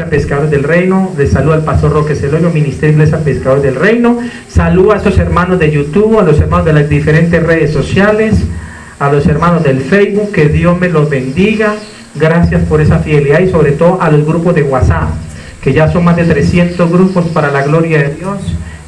Pescadores del Reino, les saluda al pastor Roque Celorio, Ministerio Iglesia Pescadores del Reino. Saludo a estos hermanos de YouTube, a los hermanos de las diferentes redes sociales, a los hermanos del Facebook, que Dios me los bendiga. Gracias por esa fidelidad y sobre todo a los grupos de WhatsApp, que ya son más de 300 grupos para la gloria de Dios.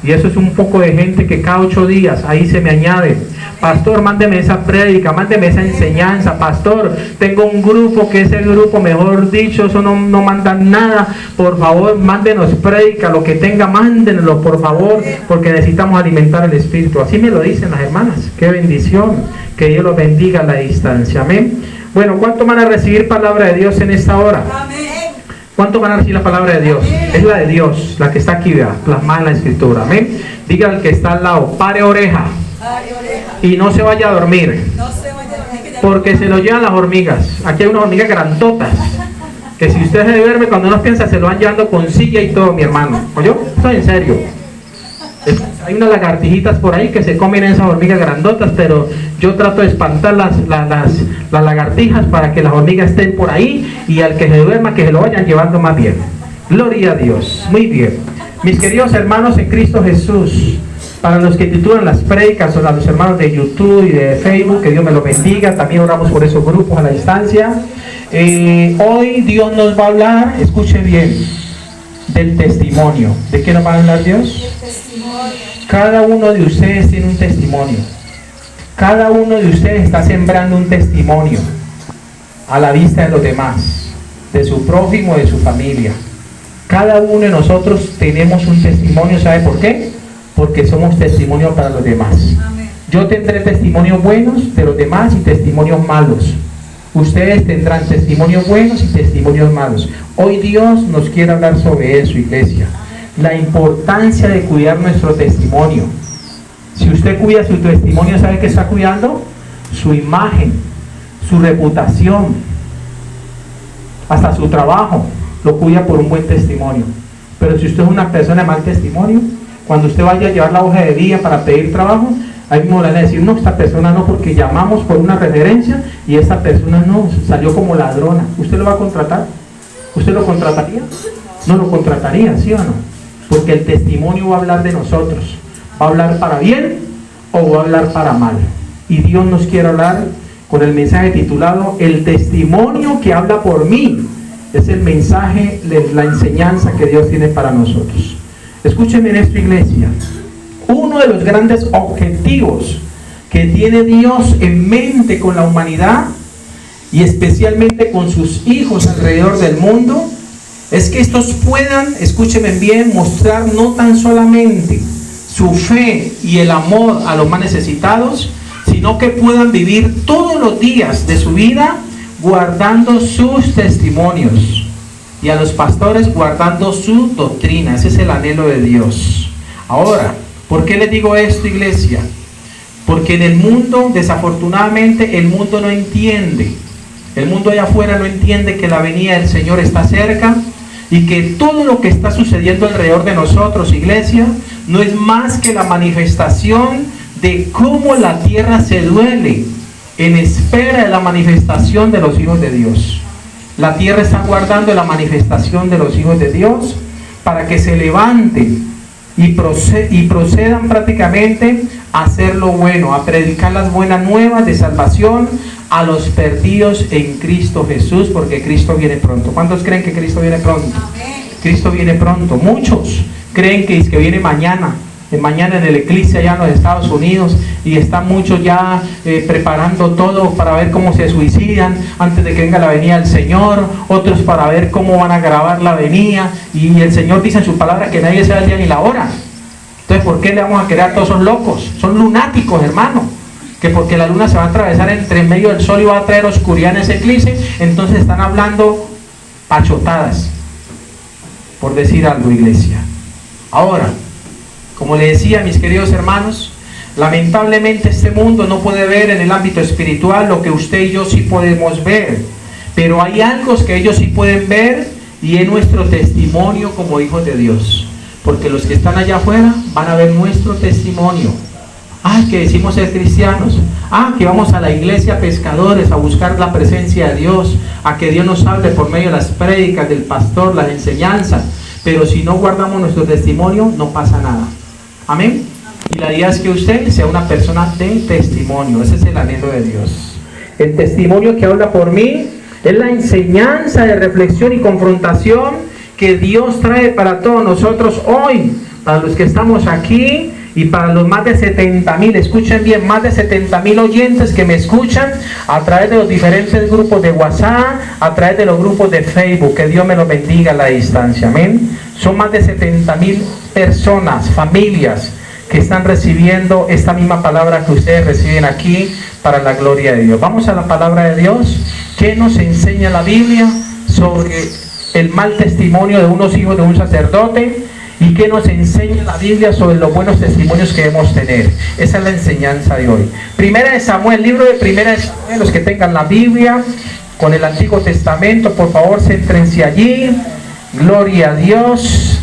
Y eso es un poco de gente que cada 8 días ahí se me añade. Pastor, mándeme esa prédica, mándeme esa enseñanza. Pastor, tengo un grupo que ese grupo, mejor dicho, eso no mandan nada. Por favor, mándenos prédica, lo que tenga, mándenlo, por favor, porque necesitamos alimentar el Espíritu. Así me lo dicen las hermanas. Qué bendición, que Dios los bendiga a la distancia. Amén. Bueno, ¿cuántos van a recibir palabra de Dios en esta hora? Amén. ¿Cuántos van a recibir la palabra de Dios? Es la de Dios, la que está aquí, vea, plasmada en la Escritura. Amén. Diga al que está al lado, pare oreja. Y no se vaya a dormir. Porque se lo llevan las hormigas. Aquí hay unas hormigas grandotas, que si usted se duerme, cuando uno piensa, se lo van llevando con silla y todo, mi hermano. ¿Oyó? Estoy en serio. Hay unas lagartijitas por ahí que se comen esas hormigas grandotas, pero yo trato de espantar las lagartijas para que las hormigas estén por ahí, y al que se duerma, que se lo vayan llevando más bien. Gloria a Dios. Muy bien. Mis queridos hermanos en Cristo Jesús, para los que titulan las prédicas, o a los hermanos de YouTube y de Facebook, que Dios me los bendiga. También oramos por esos grupos a la distancia. Hoy Dios nos va a hablar, escuche bien, del testimonio. ¿De qué nos va a hablar Dios? Cada uno de ustedes tiene un testimonio. Cada uno de ustedes está sembrando un testimonio a la vista de los demás, de su prójimo, de su familia. Cada uno de nosotros tenemos un testimonio. ¿Sabe por qué? Porque somos testimonio para los demás. Amén. Yo tendré testimonios buenos de los demás y testimonios malos. Ustedes tendrán testimonios buenos y testimonios malos. Hoy Dios nos quiere hablar sobre eso, iglesia. La importancia de cuidar nuestro testimonio. Si usted cuida su testimonio, ¿sabe qué está cuidando? Su imagen, su reputación, hasta su trabajo lo cuida por un buen testimonio. Pero si usted es una persona de mal testimonio, cuando usted vaya a llevar la hoja de vida para pedir trabajo, ahí mismo le van a decir, no, esta persona no, porque llamamos por una referencia y esta persona no, salió como ladrona. ¿Usted lo va a contratar? ¿Usted lo contrataría? No lo contrataría, ¿sí o no? Porque el testimonio va a hablar de nosotros. ¿Va a hablar para bien o va a hablar para mal? Y Dios nos quiere hablar con el mensaje titulado El testimonio que habla por mí. Es el mensaje, la enseñanza que Dios tiene para nosotros. Escúchenme en esto, iglesia. Uno de los grandes objetivos que tiene Dios en mente con la humanidad, y especialmente con sus hijos alrededor del mundo, es que estos puedan, escúchenme bien, mostrar no tan solamente su fe y el amor a los más necesitados, sino que puedan vivir todos los días de su vida guardando sus testimonios, y a los pastores guardando su doctrina. Ese es el anhelo de Dios. Ahora, ¿por qué les digo esto, iglesia? Porque en el mundo, desafortunadamente, el mundo no entiende. El mundo allá afuera no entiende que la venida del Señor está cerca, y que todo lo que está sucediendo alrededor de nosotros, iglesia, no es más que la manifestación de cómo la tierra se duele en espera de la manifestación de los hijos de Dios. La tierra está guardando la manifestación de los hijos de Dios para que se levanten y procedan prácticamente a hacer lo bueno, a predicar las buenas nuevas de salvación a los perdidos en Cristo Jesús, porque Cristo viene pronto. ¿Cuántos creen que Cristo viene pronto? Amén. Cristo viene pronto. Muchos creen que viene mañana en el eclipse allá en los Estados Unidos, y están muchos ya preparando todo para ver cómo se suicidan antes de que venga la venida del Señor, otros para ver cómo van a grabar la venida, y el Señor dice en su palabra que nadie sabe el día ni la hora. Entonces, ¿por qué le vamos a creer a todos esos locos? Son lunáticos, hermano, que porque la luna se va a atravesar entre medio del sol y va a traer oscuridad en ese eclipse, entonces están hablando pachotadas, por decir algo, iglesia. Ahora, como le decía, mis queridos hermanos, lamentablemente este mundo no puede ver en el ámbito espiritual lo que usted y yo sí podemos ver, pero hay algo que ellos sí pueden ver, y es nuestro testimonio como hijos de Dios, porque los que están allá afuera van a ver nuestro testimonio. Que decimos ser cristianos, que vamos a la iglesia pescadores a buscar la presencia de Dios, a que Dios nos hable por medio de las prédicas del pastor, las enseñanzas, pero si no guardamos nuestro testimonio, no pasa nada. Amén. Y la idea es que usted sea una persona de testimonio. Ese es el anhelo de Dios. El testimonio que habla por mí es la enseñanza de reflexión y confrontación que Dios trae para todos nosotros hoy, para los que estamos aquí y para los más de 70,000, escuchen bien, más de 70,000 oyentes que me escuchan a través de los diferentes grupos de WhatsApp, a través de los grupos de Facebook. Que Dios me los bendiga a la distancia, amén. Son más de 70,000 personas, familias, que están recibiendo esta misma palabra que ustedes reciben aquí para la gloria de Dios. Vamos a la palabra de Dios. ¿Qué nos enseña la Biblia sobre el mal testimonio de unos hijos de un sacerdote? ¿Y qué nos enseña la Biblia sobre los buenos testimonios que debemos tener? Esa es la enseñanza de hoy. Primera de Samuel, libro de Primera de Samuel, los que tengan la Biblia con el Antiguo Testamento, por favor, céntrense allí. Gloria a Dios.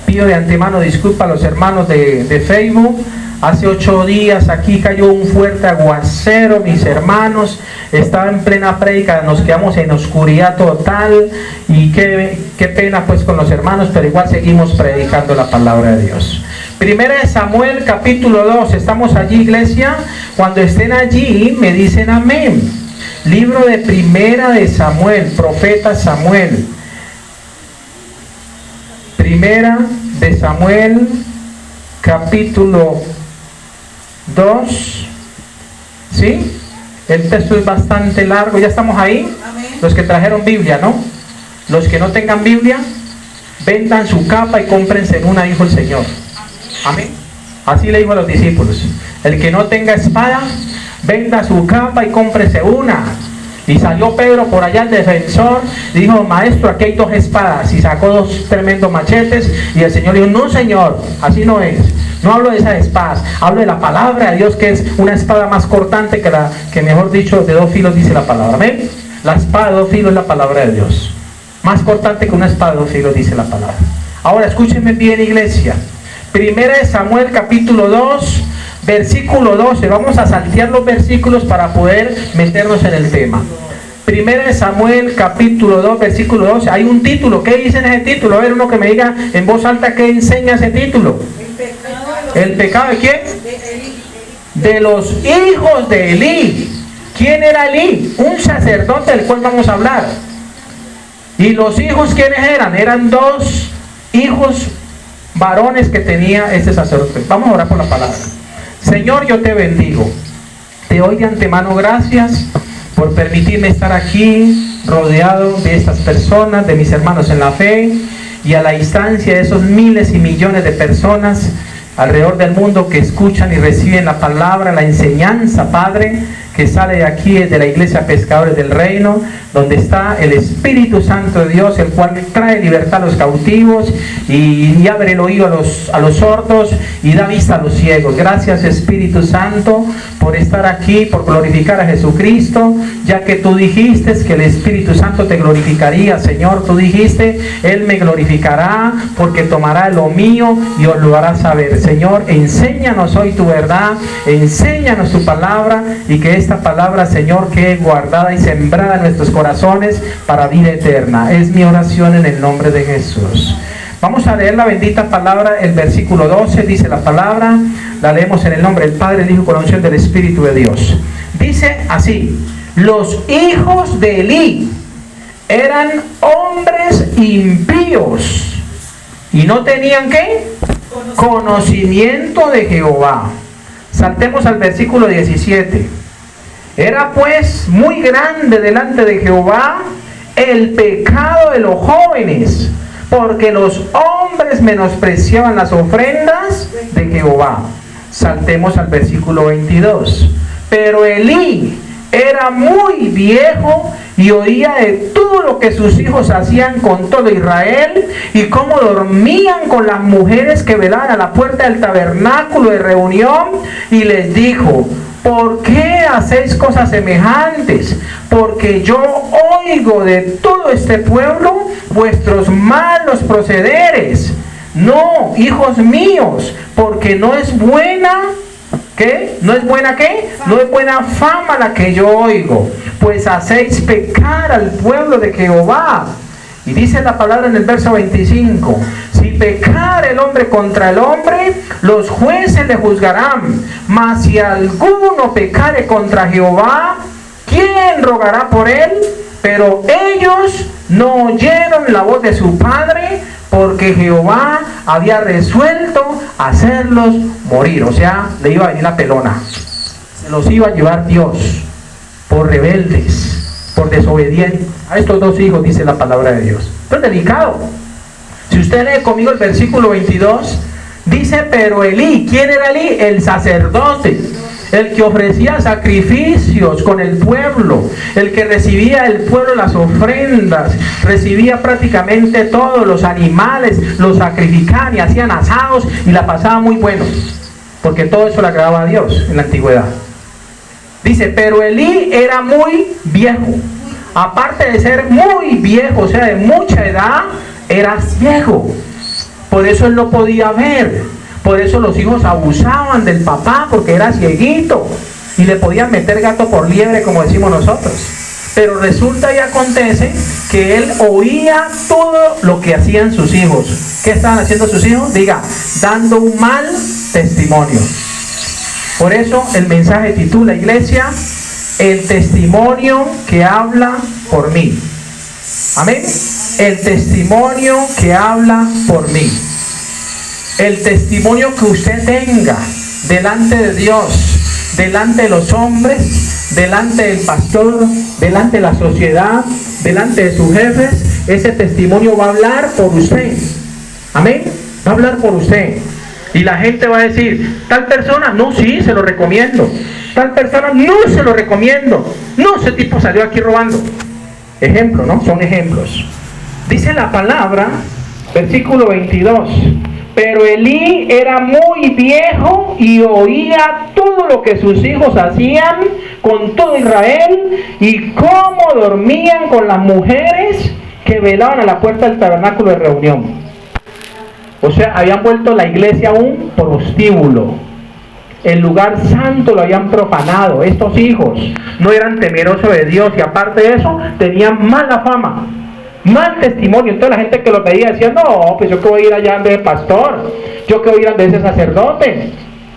Pido de antemano disculpas a los hermanos de Facebook. Hace 8 días aquí cayó un fuerte aguacero, mis hermanos. Estaba en plena prédica, nos quedamos en oscuridad total. Y qué pena pues con los hermanos, pero igual seguimos predicando la palabra de Dios. Primera de Samuel, capítulo 2. ¿Estamos allí, iglesia? Cuando estén allí, me dicen amén. Libro de Primera de Samuel, profeta Samuel. Primera de Samuel, capítulo 2. ¿Sí? El texto es bastante largo. ¿Ya estamos ahí? Amén. Los que trajeron Biblia, ¿no? Los que no tengan Biblia, vendan su capa y cómprense una, dijo el Señor. Amén. Así le dijo a los discípulos. El que no tenga espada, venda su capa y cómprese una. Y salió Pedro por allá, el defensor, dijo: maestro, aquí hay 2 espadas. Y sacó 2 tremendos machetes. Y el Señor dijo: no, Señor, así no es. No hablo de esas espadas, hablo de la palabra de Dios, que es una espada más cortante que mejor dicho, de 2 filos, dice la palabra. ¿Ven? La espada de 2 filos es la palabra de Dios. Más cortante que una espada de 2 filos, dice la palabra. Ahora, escúchenme bien, iglesia. Primera de Samuel, capítulo 2, versículo 12. Vamos a saltear los versículos para poder meternos en el tema. Primera de Samuel, capítulo 2, versículo 12. Hay un título. ¿Qué dice en ese título? A ver, uno que me diga en voz alta qué enseña ese título. ¿El pecado de quién? De los hijos de Elí. ¿Quién era Elí? Un sacerdote del cual vamos a hablar. ¿Y los hijos quiénes eran? Eran 2 hijos varones que tenía este sacerdote. Vamos a orar por la palabra. Señor, yo te bendigo. Te doy de antemano gracias por permitirme estar aquí rodeado de estas personas, de mis hermanos en la fe, y a la distancia de esos miles y millones de personas alrededor del mundo que escuchan y reciben la palabra, la enseñanza, Padre, que sale de aquí, de la iglesia Pescadores del Reino, donde está el Espíritu Santo de Dios, el cual trae libertad a los cautivos y abre el oído a los sordos y da vista a los ciegos. Gracias, Espíritu Santo, por estar aquí, por glorificar a Jesucristo, ya que tú dijiste que el Espíritu Santo te glorificaría, Señor. Tú dijiste: Él me glorificará porque tomará lo mío y os lo hará saber. Señor, enséñanos hoy tu verdad, enséñanos tu palabra, y que esta palabra, Señor, quede guardada y sembrada en nuestros corazones para vida eterna. Es mi oración en el nombre de Jesús. Vamos a leer la bendita palabra, el versículo 12, dice la palabra, la leemos en el nombre del Padre, del Hijo, con la unción del Espíritu de Dios. Dice así: los hijos de Elí eran hombres impíos y no tenían ¿qué? Conocimiento de Jehová. Saltemos al versículo 17. Era pues muy grande delante de Jehová el pecado de los jóvenes, porque los hombres menospreciaban las ofrendas de Jehová. Saltemos al versículo 22. Pero Elí era muy viejo y oía de todo lo que sus hijos hacían con todo Israel, y cómo dormían con las mujeres que velaban a la puerta del tabernáculo de reunión, y les dijo: ¿por qué hacéis cosas semejantes? Porque yo oigo de todo este pueblo vuestros malos procederes. No, hijos míos, porque no es buena ¿Qué? ¿No es buena qué? No es buena fama la que yo oigo, pues hacéis pecar al pueblo de Jehová. Y dice la palabra en el verso 25, si pecar el hombre contra el hombre, los jueces le juzgarán, mas si alguno pecare contra Jehová, ¿quién rogará por él? Pero ellos no oyeron la voz de su padre, porque Jehová había resuelto hacerlos morir. O sea, le iba a venir la pelona. Se los iba a llevar Dios por rebeldes, por desobedientes. A estos dos hijos dice la palabra de Dios. Esto es delicado. Si usted lee conmigo el versículo 22, dice, pero Elí, ¿quién era Elí? El sacerdote, el que ofrecía sacrificios con el pueblo, el que recibía del pueblo las ofrendas, recibía prácticamente todos los animales, los sacrificaban y hacían asados y la pasaban muy bueno, porque todo eso le agradaba a Dios en la antigüedad. Dice, pero Elí era muy viejo, aparte de ser muy viejo, o sea, de mucha edad, era ciego, por eso él no podía ver. Por eso los hijos abusaban del papá, porque era cieguito y le podían meter gato por liebre, como decimos nosotros. Pero resulta y acontece que él oía todo lo que hacían sus hijos. ¿Qué estaban haciendo sus hijos? Diga, dando un mal testimonio. Por eso el mensaje titula, iglesia, el testimonio que habla por mí. Amén. El testimonio que habla por mí. El testimonio que usted tenga delante de Dios, delante de los hombres, delante del pastor, delante de la sociedad, delante de sus jefes, ese testimonio va a hablar por usted. Amén. Va a hablar por usted. Y la gente va a decir, tal persona, no, sí, se lo recomiendo. Tal persona, no se lo recomiendo. No, ese tipo salió aquí robando. Ejemplo, ¿no? Son ejemplos. Dice la palabra, versículo 22. Pero Elí era muy viejo y oía todo lo que sus hijos hacían con todo Israel y cómo dormían con las mujeres que velaban a la puerta del tabernáculo de reunión. O sea, habían vuelto la iglesia un prostíbulo. El lugar santo lo habían profanado. Estos hijos no eran temerosos de Dios y aparte de eso tenían mala fama. Mal testimonio. Entonces la gente que lo veía decía, no, pues yo que voy a ir allá de pastor, yo que voy a ir de ese sacerdote.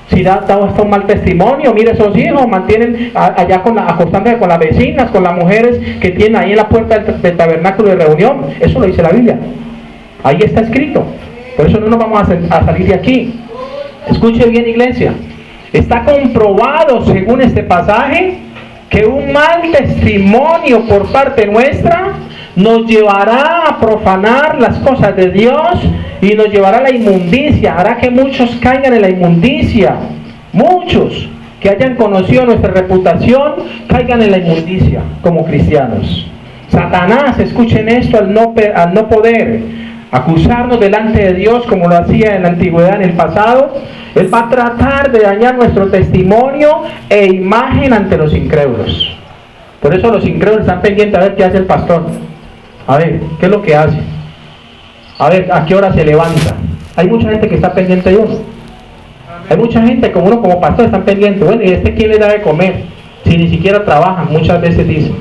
Si da hasta un mal testimonio, mire esos hijos, mantienen allá acostándose con las vecinas, con las mujeres que tienen ahí en la puerta del tabernáculo de reunión. Eso lo dice la Biblia. Ahí está escrito. Por eso no nos vamos a salir de aquí. Escuche bien, iglesia. Está comprobado, según este pasaje, que un mal testimonio por parte nuestra nos llevará a profanar las cosas de Dios y nos llevará a la inmundicia, hará que muchos caigan en la inmundicia, muchos que hayan conocido nuestra reputación caigan en la inmundicia como cristianos. Satanás, escuchen esto, al no poder acusarnos delante de Dios como lo hacía en la antigüedad, en el pasado, él va a tratar de dañar nuestro testimonio e imagen ante los incrédulos. Por eso los incrédulos están pendientes a ver qué hace el pastor. A ver, ¿qué es lo que hace? A ver, ¿a qué hora se levanta? Hay mucha gente que está pendiente de uno. Hay mucha gente, como uno como pastor, están pendientes. Bueno, ¿y quién le da de comer? Si ni siquiera trabajan, muchas veces dicen.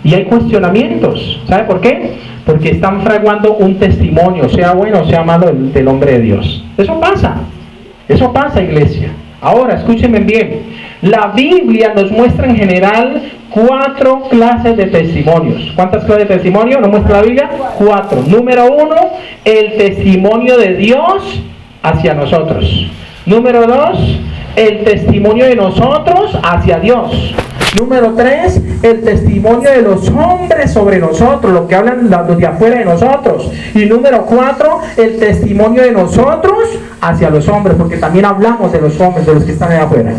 Y hay cuestionamientos. ¿Sabe por qué? Porque están fraguando un testimonio, sea bueno o sea malo, del hombre de Dios. Eso pasa, iglesia. Ahora, escúchenme bien. La Biblia nos muestra en general 4 clases de testimonios. ¿Cuántas clases de testimonio nos muestra la Biblia? 4. Número 1, el testimonio de Dios hacia nosotros. Número 2, el testimonio de nosotros hacia Dios. Número 3, el testimonio de los hombres sobre nosotros, lo que hablan los de afuera de nosotros. Y número 4, el testimonio de nosotros hacia los hombres, porque también hablamos de los hombres, de los que están allá afuera.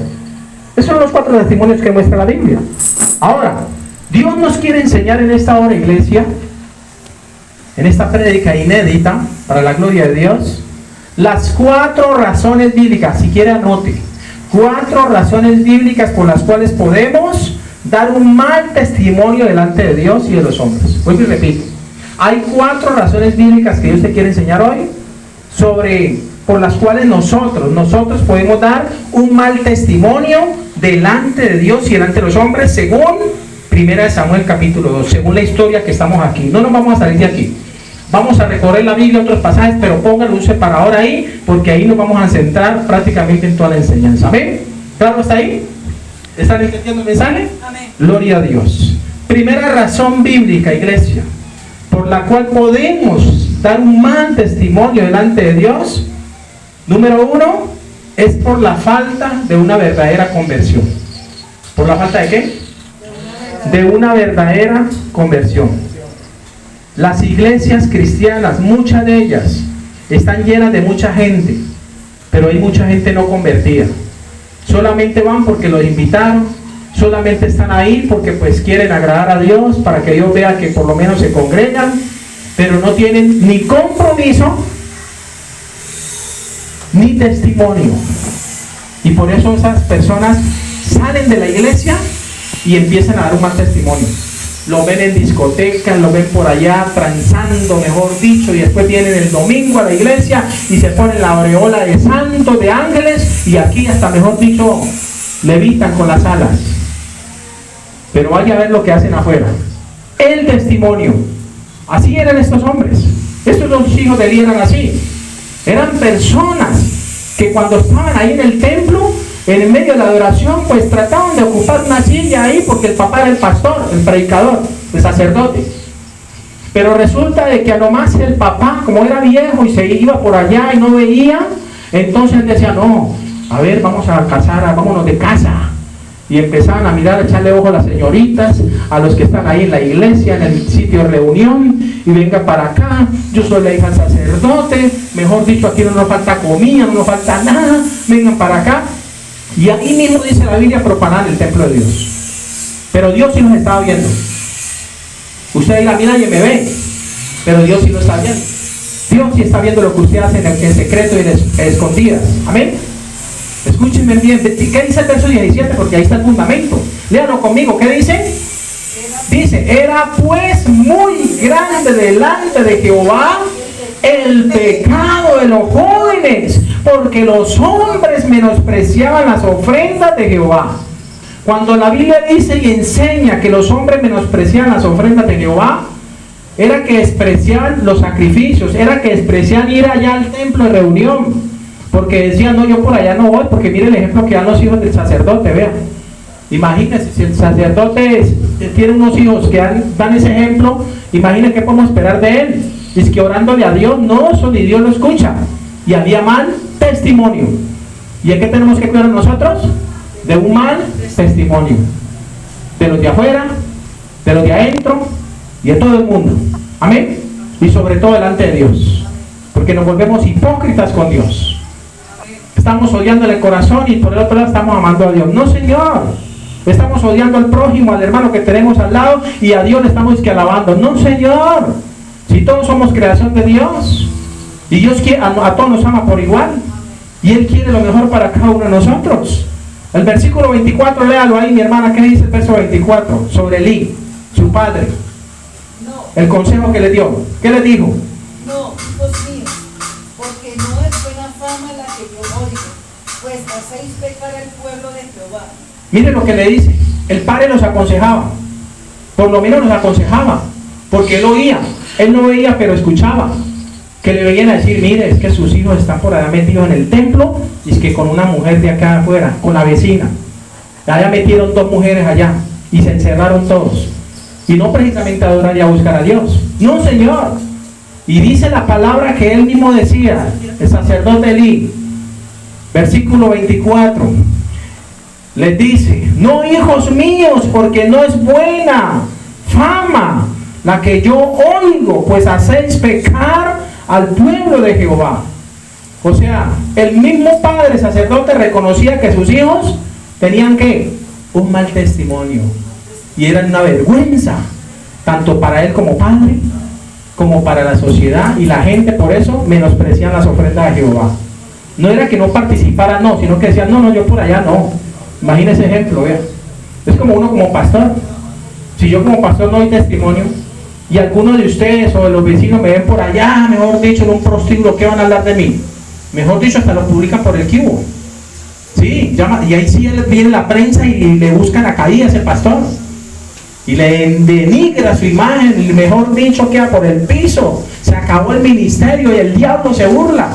Esos son los 4 testimonios que muestra la Biblia. Ahora, Dios nos quiere enseñar en esta hora, iglesia, en esta prédica inédita, para la gloria de Dios, las 4 razones bíblicas, si quiere anote, 4 razones bíblicas por las cuales podemos dar un mal testimonio delante de Dios y de los hombres. Vuelvo y repito, hay 4 razones bíblicas que Dios te quiere enseñar hoy sobre por las cuales nosotros podemos dar un mal testimonio delante de Dios y delante de los hombres, según 1 Samuel capítulo 2, según la historia que estamos aquí. No nos vamos a salir de aquí. Vamos a recorrer la Biblia, otros pasajes, pero pónganle un separador ahí, porque ahí nos vamos a centrar prácticamente en toda la enseñanza. ¿Amén? ¿Claro está ahí? ¿Están entendiendo el mensaje? Amén. Gloria a Dios. Primera razón bíblica, iglesia, por la cual podemos dar un mal testimonio delante de Dios. Número 1, es por la falta de una verdadera conversión. ¿Por la falta de qué? De una verdadera conversión. Las iglesias cristianas, muchas de ellas, están llenas de mucha gente, pero hay mucha gente no convertida. Solamente van porque los invitaron, solamente están ahí porque pues quieren agradar a Dios, para que Dios vea que por lo menos se congregan, pero no tienen ni compromiso, ni testimonio. Y por eso esas personas salen de la iglesia y empiezan a dar un mal testimonio. Lo ven en discotecas, lo ven por allá transando, mejor dicho, y después vienen el domingo a la iglesia y se ponen la aureola de santos, de ángeles, y aquí hasta, mejor dicho, levitan con las alas. Pero vaya a ver lo que hacen afuera. El testimonio. Así eran estos hombres. Estos dos hijos de Eli eran así. Eran personas que cuando estaban ahí en el templo, en medio de la adoración, pues trataban de ocupar una silla ahí, porque el papá era el pastor, el predicador, el sacerdote. Pero resulta de que a lo más el papá, como era viejo y se iba por allá y no veía, entonces él decía, no, a ver, vamos a casar, vámonos de casa. Y empezaban a mirar, a echarle ojo a las señoritas, a los que están ahí en la iglesia, en el sitio de reunión, y venga para acá, yo soy la hija del sacerdote, mejor dicho, aquí no nos falta comida, no nos falta nada, vengan para acá. Y ahí mismo dice la Biblia, profanar el templo de Dios. Pero Dios sí nos estaba viendo. Usted diga, a mí nadie me ve, pero Dios sí lo está viendo. Dios sí está viendo lo que usted hace en secreto y en escondidas. Amén. Escúchenme bien. ¿Qué dice el verso 17? Porque ahí está el fundamento. Léalo conmigo. ¿Qué dice? Dice, era pues muy grande delante de Jehová el pecado de los jóvenes, porque los hombres menospreciaban las ofrendas de Jehová. Cuando la Biblia dice y enseña que los hombres menospreciaban las ofrendas de Jehová, era que despreciaban los sacrificios, era que despreciaban ir allá al templo de reunión, porque decían, no, yo por allá no voy, porque mire el ejemplo que dan los hijos del sacerdote, vean. Imagínense, si el sacerdote tiene unos hijos que dan ese ejemplo, imagínense qué podemos esperar de él. Es que orándole a Dios, no, eso ni Dios lo escucha. Y había mal testimonio. ¿Y es que tenemos que cuidar nosotros? De un mal testimonio. De los de afuera, de los de adentro y de todo el mundo. Amén. Y sobre todo delante de Dios. Porque nos volvemos hipócritas con Dios. Estamos odiando el corazón y por el otro lado estamos amando a Dios. No, Señor. Estamos odiando al prójimo, al hermano que tenemos al lado, y a Dios le estamos que alabando. No, Señor. Si todos somos creación de Dios, y Dios quiere, a todos nos ama por igual, y Él quiere lo mejor para cada uno de nosotros. El versículo 24, léalo ahí, mi hermana. ¿Qué dice el verso 24? Sobre Eli, su padre. No. El consejo que le dio. ¿Qué le dijo? No, hijos míos, porque no es buena fama la que yo oigo, pues hacéis pecar al pueblo de Jehová. Mire lo que le dice. El padre los aconsejaba. Por lo menos los aconsejaba, porque él oía. Él no veía, pero escuchaba. Que le veían a decir, mire, es que sus hijos están por allá metidos en el templo, y es que con una mujer de acá afuera, con la vecina. Allá metieron 2 mujeres allá, y se encerraron todos. Y no precisamente a adorar y a buscar a Dios. No, Señor. Y dice la palabra que él mismo decía, el sacerdote Eli, versículo 24, les dice, no, hijos míos, porque no es buena fama la que yo oigo, pues hacéis pecar al pueblo de Jehová. O sea, el mismo padre sacerdote reconocía que sus hijos tenían ¿qué? Un mal testimonio, y eran una vergüenza, tanto para él como padre, como para la sociedad, y la gente por eso menospreciaban las ofrendas de Jehová. No era que no participaran, no, sino que decían, no, yo por allá no. Imagínese ese ejemplo, vea. Es como uno como pastor. Si yo como pastor no doy testimonio, y algunos de ustedes o de los vecinos me ven por allá, mejor dicho, en un prostíbulo, ¿qué van a hablar de mí? Mejor dicho, hasta lo publican por el cubo. Sí, llama, y ahí sí viene la prensa y le buscan la caída a ese pastor. Y le denigra su imagen, y mejor dicho, queda por el piso. Se acabó el ministerio y el diablo se burla.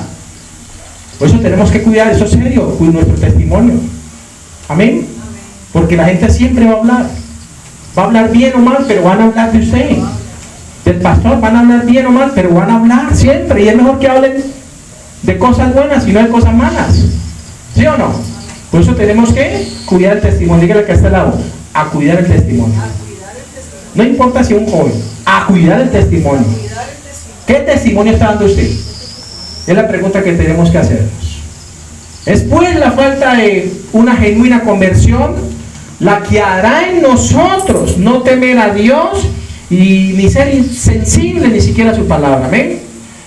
Por eso tenemos que cuidar, eso es serio, nuestro testimonio. Amén. Porque la gente siempre va a hablar. Va a hablar bien o mal, pero van a hablar de usted. Del pastor van a hablar bien o mal, pero van a hablar siempre. Y es mejor que hablen de cosas buenas y no de cosas malas. ¿Sí o no? Por eso tenemos que cuidar el testimonio. Dígale que a este lado, a cuidar el testimonio. No importa si un joven, a cuidar el testimonio. ¿Qué testimonio está dando usted? Es la pregunta que tenemos que hacernos. Es pues la falta de una genuina conversión la que hará en nosotros no temer a Dios y ni ser insensible ni siquiera a su palabra. ¿Amén?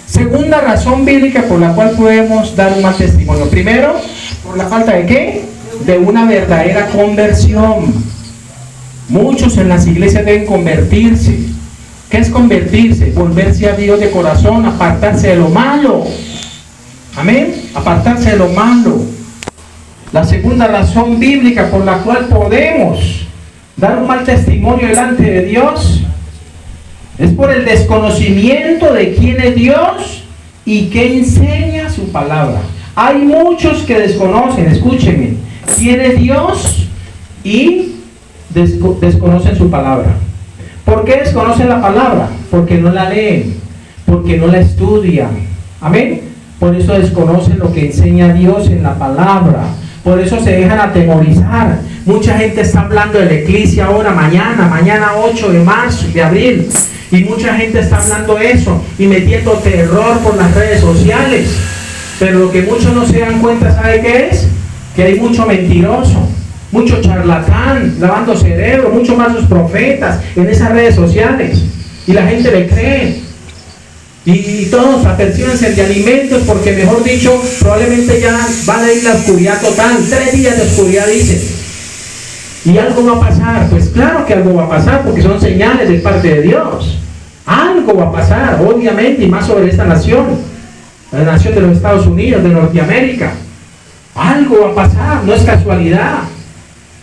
Segunda razón bíblica por la cual podemos dar un mal testimonio. Primero, por la falta de ¿qué? De una verdadera conversión. Muchos en las iglesias deben convertirse. ¿Qué es convertirse? Volverse a Dios de corazón, apartarse de lo malo. Amén. Apartarse de lo malo. La segunda razón bíblica por la cual podemos dar un mal testimonio delante de Dios es por el desconocimiento de quién es Dios y qué enseña su palabra. Hay muchos que desconocen, escúchenme, quién es Dios y desconocen su palabra. ¿Por qué desconocen la palabra? Porque no la leen, porque no la estudian. Amén. Por eso desconocen lo que enseña Dios en la palabra. Por eso se dejan atemorizar. Mucha gente está hablando de la iglesia ahora, mañana 8 de marzo, de abril. Y mucha gente está hablando eso y metiendo terror por las redes sociales. Pero lo que muchos no se dan cuenta, ¿sabe qué es? Que hay mucho mentiroso, mucho charlatán, lavando cerebro, mucho más los profetas en esas redes sociales. Y la gente le cree. Y todos apercíbanse de alimentos porque, mejor dicho, probablemente ya van a ir la oscuridad total. 3 días de oscuridad, dicen. Y algo va a pasar. Pues claro que algo va a pasar porque son señales de parte de Dios. Algo va a pasar, obviamente, y más sobre esta nación. La nación de los Estados Unidos, de Norteamérica. Algo va a pasar, no es casualidad.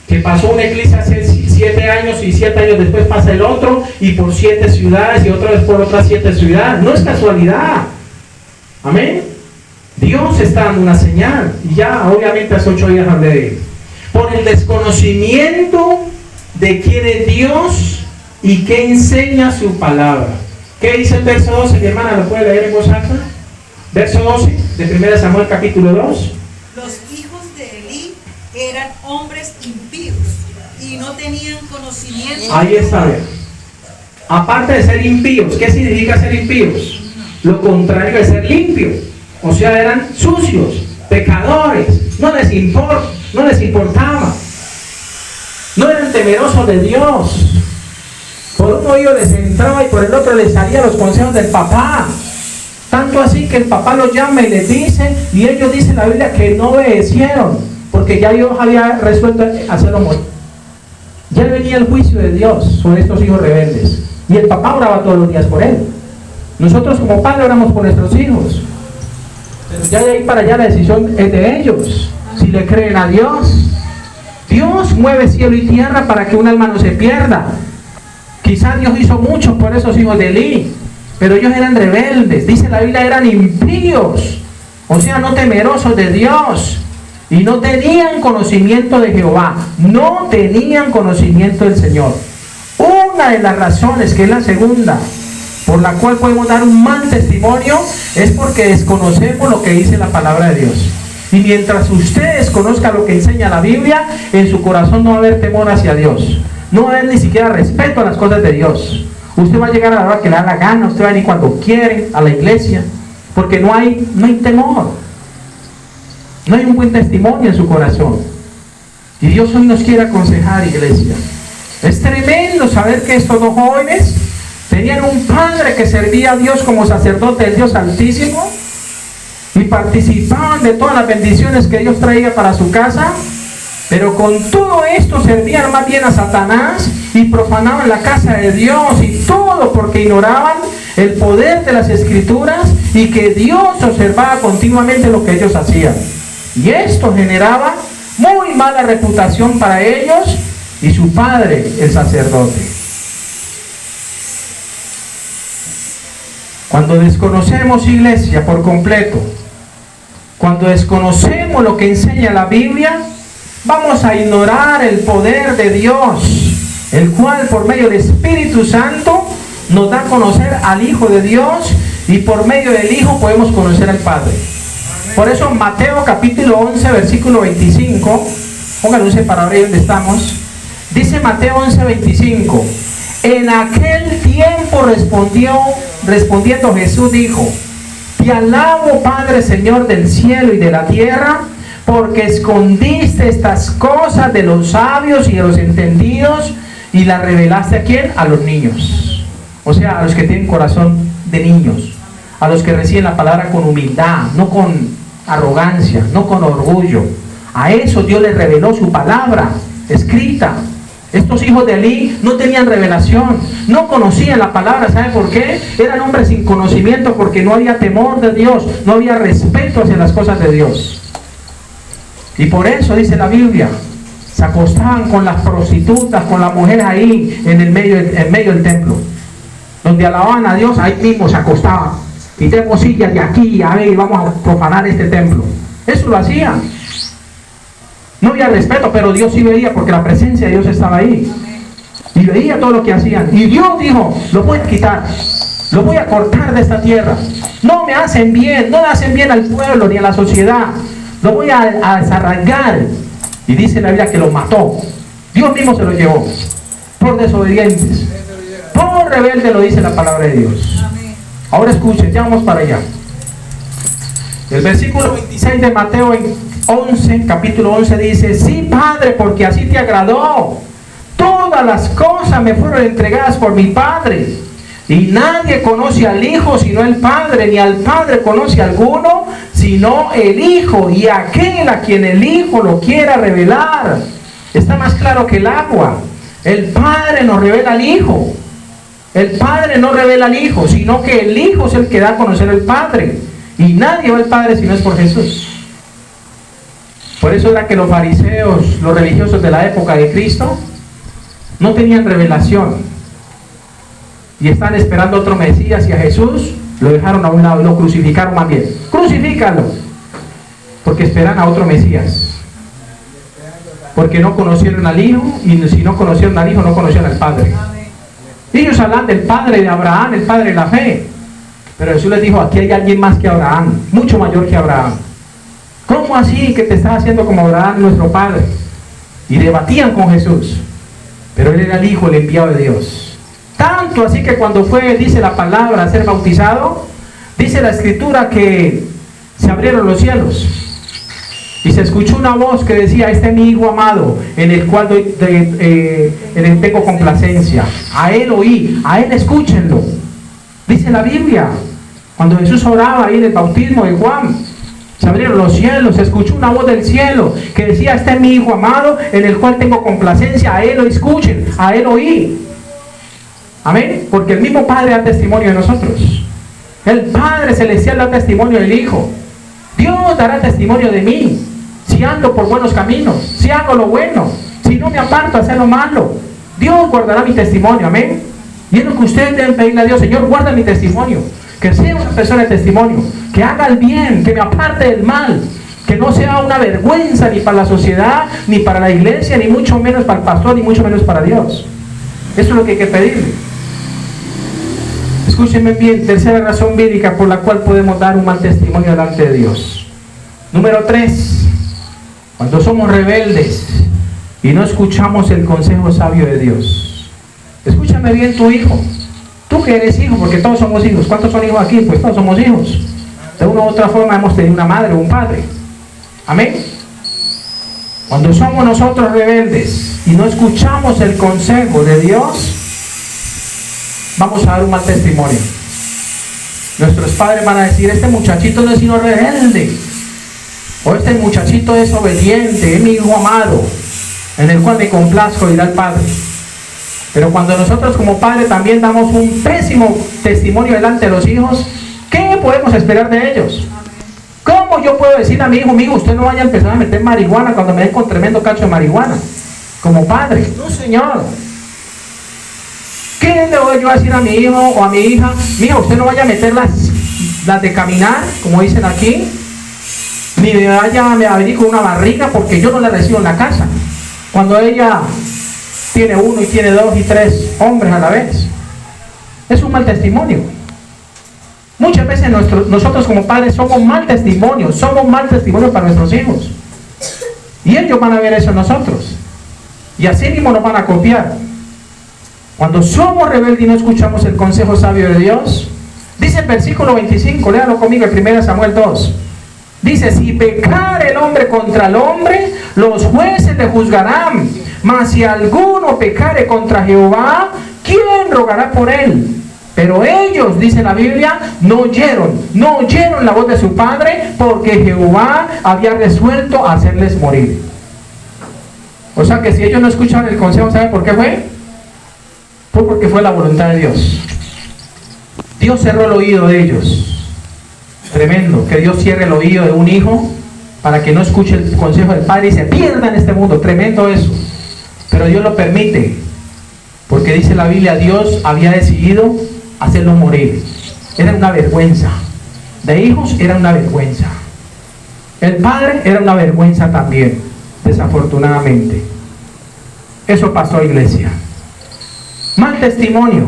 Que pasó una eclipse hace 7 años y 7 años después pasa el otro y por 7 ciudades y otra vez por otras 7 ciudades. No es casualidad. Amén. Dios está dando una señal. Y ya obviamente hace 8 días hablé de él. Por el desconocimiento de quién es Dios y qué enseña su palabra. ¿Qué dice el verso 12? Mi hermana, ¿lo puede leer en voz alta? Verso 12 de 1 Samuel capítulo 2. Los hijos de Elí eran hombres impíos y no tenían conocimiento. Ahí está, bien. Aparte de ser impíos, ¿qué significa ser impíos? Lo contrario de ser limpio. O sea, eran sucios, pecadores, no les importaba. No eran temerosos de Dios. Por un oído les entraba y por el otro les salían los consejos del papá. Tanto así que el papá los llama y les dice, y ellos dicen en la Biblia que no obedecieron, porque ya Dios había resuelto hacerlo morir. Ya venía el juicio de Dios sobre estos hijos rebeldes. Y el papá oraba todos los días por él. Nosotros como padres oramos por nuestros hijos. Pero ya de ahí para allá la decisión es de ellos. Si le creen a Dios. Dios mueve cielo y tierra para que un alma no se pierda. Quizás Dios hizo mucho por esos hijos de Elí, pero ellos eran rebeldes. Dice la Biblia, eran impíos. O sea, no temerosos de Dios. Y no tenían conocimiento de Jehová. No tenían conocimiento del Señor. Una de las razones, que es la segunda, por la cual podemos dar un mal testimonio, es porque desconocemos lo que dice la palabra de Dios. Y mientras usted desconozca lo que enseña la Biblia, en su corazón no va a haber temor hacia Dios. No va a haber ni siquiera respeto a las cosas de Dios. Usted va a llegar a la hora que le da la gana, usted va a venir cuando quiere a la iglesia, porque no hay temor. No hay un buen testimonio en su corazón. Y Dios hoy nos quiere aconsejar, iglesia. Es tremendo saber que estos 2 jóvenes tenían un padre que servía a Dios como sacerdote del Dios Altísimo y participaban de todas las bendiciones que Dios traía para su casa, pero con todo esto servían más bien a Satanás y profanaban la casa de Dios, y todo porque ignoraban el poder de las Escrituras y que Dios observaba continuamente lo que ellos hacían. Y esto generaba muy mala reputación para ellos y su padre, el sacerdote. Cuando desconocemos, iglesia, por completo, cuando desconocemos lo que enseña la Biblia, vamos a ignorar el poder de Dios, el cual por medio del Espíritu Santo nos da a conocer al Hijo de Dios, y por medio del Hijo podemos conocer al Padre. Por eso Mateo capítulo 11 versículo 25, pónganlo un separador ahí donde estamos, dice Mateo 11, 25: en aquel tiempo respondiendo Jesús dijo: te alabo, Padre, Señor del cielo y de la tierra, porque escondiste estas cosas de los sabios y de los entendidos y las revelaste, ¿a quién? A los niños. O sea, a los que tienen corazón de niños, a los que reciben la palabra con humildad, no con arrogancia, no con orgullo. A eso Dios les reveló su palabra escrita. Estos hijos de Elí no tenían revelación, no conocían la palabra. ¿Sabe por qué? Eran hombres sin conocimiento, porque no había temor de Dios, no había respeto hacia las cosas de Dios. Y por eso dice la Biblia, se acostaban con las prostitutas, con las mujeres ahí en medio del templo, donde alababan a Dios. Ahí mismo se acostaban. Quitemos sillas de aquí, a ver, vamos a profanar este templo. Eso lo hacían. No había respeto, pero Dios sí veía, porque la presencia de Dios estaba ahí. Y veía todo lo que hacían. Y Dios dijo: lo voy a quitar, lo voy a cortar de esta tierra. No me hacen bien, no le hacen bien al pueblo ni a la sociedad. Lo voy a desarraigar. Y dice la Biblia que lo mató. Dios mismo se lo llevó. Por desobedientes, por rebelde, lo dice la palabra de Dios. Ahora escuchen, ya vamos para allá. El versículo 26 de Mateo 11, capítulo 11 dice: sí, Padre, porque así te agradó. Todas las cosas me fueron entregadas por mi Padre. Y nadie conoce al Hijo sino el Padre, ni al Padre conoce a alguno sino el Hijo, y aquel a quien el Hijo lo quiera revelar. Está más claro que el agua. El Padre nos revela al Hijo. El Padre no revela al Hijo, sino que el Hijo es el que da a conocer al Padre. Y nadie va al Padre si no es por Jesús. Por eso era que los fariseos, los religiosos de la época de Cristo, no tenían revelación. Y están esperando otro Mesías, y a Jesús lo dejaron a un lado y lo crucificaron más bien. ¡Crucifícalo! Porque esperan a otro Mesías. Porque no conocieron al Hijo, y si no conocieron al Hijo, no conocieron al Padre. Ellos hablan del Padre de Abraham, el Padre de la fe. Pero Jesús les dijo: aquí hay alguien más que Abraham, mucho mayor que Abraham. ¿Cómo así que te estás haciendo como Abraham, nuestro padre? Y debatían con Jesús. Pero él era el Hijo, el enviado de Dios. Tanto así que cuando fue, dice la palabra, a ser bautizado, dice la Escritura que se abrieron los cielos. Y se escuchó una voz que decía: este es mi Hijo amado, en el cual en él tengo complacencia. A él oí, a él escúchenlo. Dice la Biblia, cuando Jesús oraba ahí en el bautismo de Juan, se abrieron los cielos, se escuchó una voz del cielo que decía: este es mi Hijo amado, en el cual tengo complacencia. A él lo escuchen, a él oí. Amén. Porque el mismo Padre da testimonio de nosotros. El Padre Celestial da testimonio del Hijo. Dios dará testimonio de mí, si ando por buenos caminos, si hago lo bueno, si no me aparto a hacer lo malo. Dios guardará mi testimonio. Amén. Y es lo que ustedes deben pedirle a Dios: Señor, guarda mi testimonio. Que sea una persona de testimonio, que haga el bien, que me aparte del mal, que no sea una vergüenza ni para la sociedad, ni para la iglesia, ni mucho menos para el pastor, ni mucho menos para Dios. Eso es lo que hay que pedirle. Escúchenme bien, tercera razón bíblica por la cual podemos dar un mal testimonio delante de Dios. Número 3, cuando somos rebeldes y no escuchamos el consejo sabio de Dios. Escúchame bien, tu hijo. Tú que eres hijo, porque todos somos hijos. ¿Cuántos son hijos aquí? Pues todos somos hijos. De una u otra forma hemos tenido una madre o un padre. Amén. Cuando somos nosotros rebeldes y no escuchamos el consejo de Dios, vamos a dar un mal testimonio. Nuestros padres van a decir: este muchachito no es sino rebelde, o este muchachito es obediente, es mi hijo amado, en el cual me complazco, dirá el padre. Pero cuando nosotros como padres también damos un pésimo testimonio delante de los hijos, ¿qué podemos esperar de ellos? ¿Cómo yo puedo decir a mi hijo, usted no vaya a empezar a meter marihuana cuando me den con tremendo cacho de marihuana? Como padre, no señor. ¿Qué le voy yo a decir a mi hijo o a mi hija? Mija, usted no vaya a meter las de caminar, como dicen aquí, ni me vaya a venir con una barriga, porque yo no la recibo en la casa. Cuando ella tiene uno y tiene dos y tres hombres a la vez, es un mal testimonio. Muchas veces nosotros como padres somos mal testimonio para nuestros hijos. Y ellos van a ver eso en nosotros. Y así mismo nos van a copiar. Cuando somos rebeldes y no escuchamos el consejo sabio de Dios, dice el versículo 25, léalo conmigo, el 1 Samuel 2. Dice, si pecare el hombre contra el hombre, los jueces le juzgarán. Mas si alguno pecare contra Jehová, ¿quién rogará por él? Pero ellos, dice la Biblia, no oyeron la voz de su padre, porque Jehová había resuelto hacerles morir. O sea que si ellos no escucharon el consejo, ¿saben por qué fue? Fue porque fue la voluntad de Dios. Dios cerró el oído de ellos. Tremendo, que Dios cierre el oído de un hijo para que no escuche el consejo del padre y se pierda en este mundo. Tremendo eso. Pero Dios lo permite, porque dice la Biblia, Dios había decidido hacerlos morir. Era una vergüenza. De hijos era una vergüenza. El padre era una vergüenza también, desafortunadamente. Eso pasó, iglesia. Mal testimonio.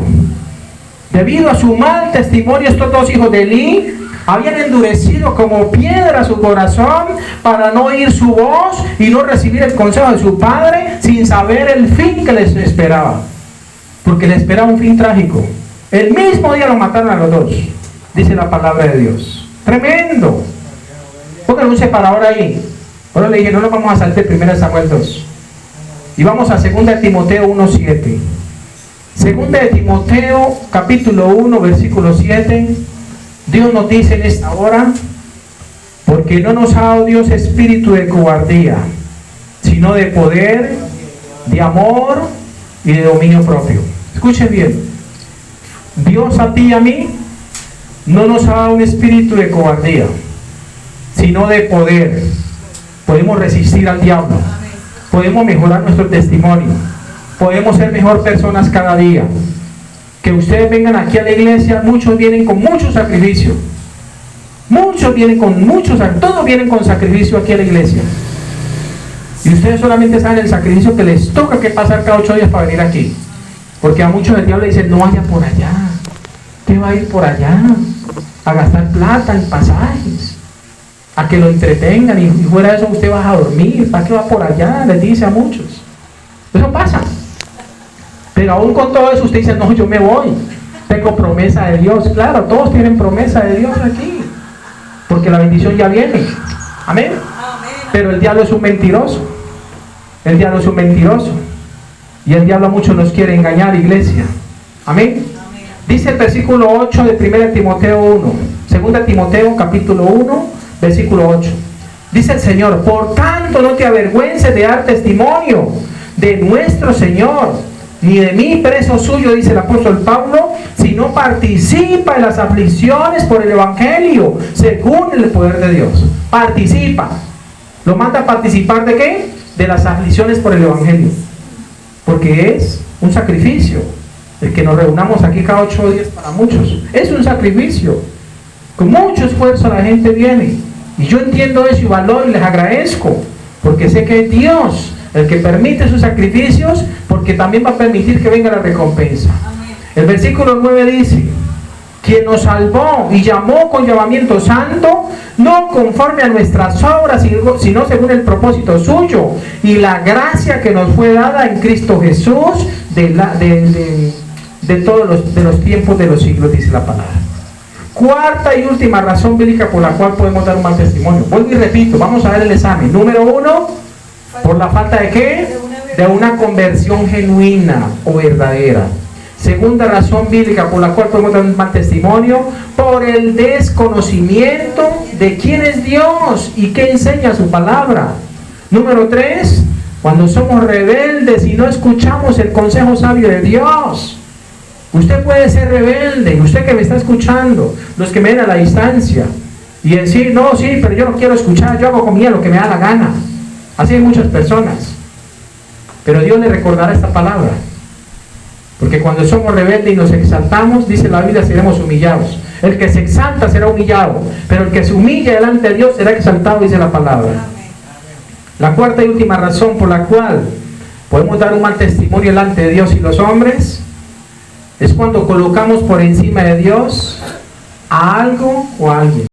Debido a su mal testimonio, estos dos hijos de Elí habían endurecido como piedra su corazón para no oír su voz y no recibir el consejo de su padre, sin saber el fin que les esperaba. Porque les esperaba un fin trágico. El mismo día lo mataron a los dos, dice la palabra de Dios. Tremendo. Pónganle un separador ahí. Ahora le dije, no nos vamos a saltar 1 Samuel 2. Y vamos a 2 Timoteo 1:7. 2 Timoteo capítulo 1 versículo 7. Dios nos dice en esta hora, porque no nos ha dado Dios espíritu de cobardía, sino de poder, de amor y de dominio propio. Escuchen bien. Dios a ti y a mí no nos ha dado un espíritu de cobardía, sino de poder. Podemos resistir al diablo, podemos mejorar nuestro testimonio, podemos ser mejor personas cada día. Que ustedes vengan aquí a la iglesia, muchos vienen con mucho sacrificio, todos vienen con sacrificio aquí a la iglesia, y ustedes solamente saben el sacrificio que les toca que pasar cada 8 días para venir aquí, porque a muchos el diablo le dice, no vaya por allá. ¿Qué va a ir por allá? A gastar plata en pasajes, a que lo entretengan, y fuera de eso usted va a dormir. ¿Para qué va por allá? Les dice a muchos. Eso pasa. Pero aún con todo eso usted dice, no, yo me voy, tengo promesa de Dios. Claro, todos tienen promesa de Dios aquí, porque la bendición ya viene. Amén. Pero el diablo es un mentiroso. El diablo es un mentiroso. Y el diablo a muchos nos quiere engañar, iglesia. Amén. Dice el versículo 8 de 1 Timoteo 1. 2 Timoteo capítulo 1, versículo 8. Dice el Señor, por tanto no te avergüences de dar testimonio de nuestro Señor, ni de mí preso suyo, dice el apóstol Pablo, sino participa en las aflicciones por el Evangelio, según el poder de Dios. Participa. ¿Lo manda a participar de qué? De las aflicciones por el Evangelio. Porque es un sacrificio. El que nos reunamos aquí cada 8 días para muchos es un sacrificio. Con mucho esfuerzo la gente viene. Y yo entiendo eso y valoro y les agradezco. Porque sé que es Dios el que permite sus sacrificios, porque también va a permitir que venga la recompensa. El versículo 9 dice, quien nos salvó y llamó con llamamiento santo, no conforme a nuestras obras, sino según el propósito suyo y la gracia que nos fue dada en Cristo Jesús de todos los tiempos de los siglos, dice la palabra. Cuarta y última razón bíblica por la cual podemos dar un mal testimonio. Vuelvo y repito, vamos a ver el examen. Número 1, por la falta de ¿qué? De una conversión genuina o verdadera. Segunda razón bíblica por la cual podemos dar un mal testimonio, por el desconocimiento de quién es Dios y qué enseña su palabra. Número 3, Cuando somos rebeldes y no escuchamos el consejo sabio de Dios. Usted puede ser rebelde, usted que me está escuchando, los que me ven a la distancia, y decir, no, sí, pero yo no quiero escuchar, yo hago conmigo lo que me da la gana. Así hay muchas personas. Pero Dios le recordará esta palabra. Porque cuando somos rebeldes y nos exaltamos, dice la Biblia, seremos humillados. El que se exalta será humillado, pero el que se humilla delante de Dios será exaltado, dice la palabra. La cuarta y última razón por la cual podemos dar un mal testimonio delante de Dios y los hombres es cuando colocamos por encima de Dios a algo o a alguien.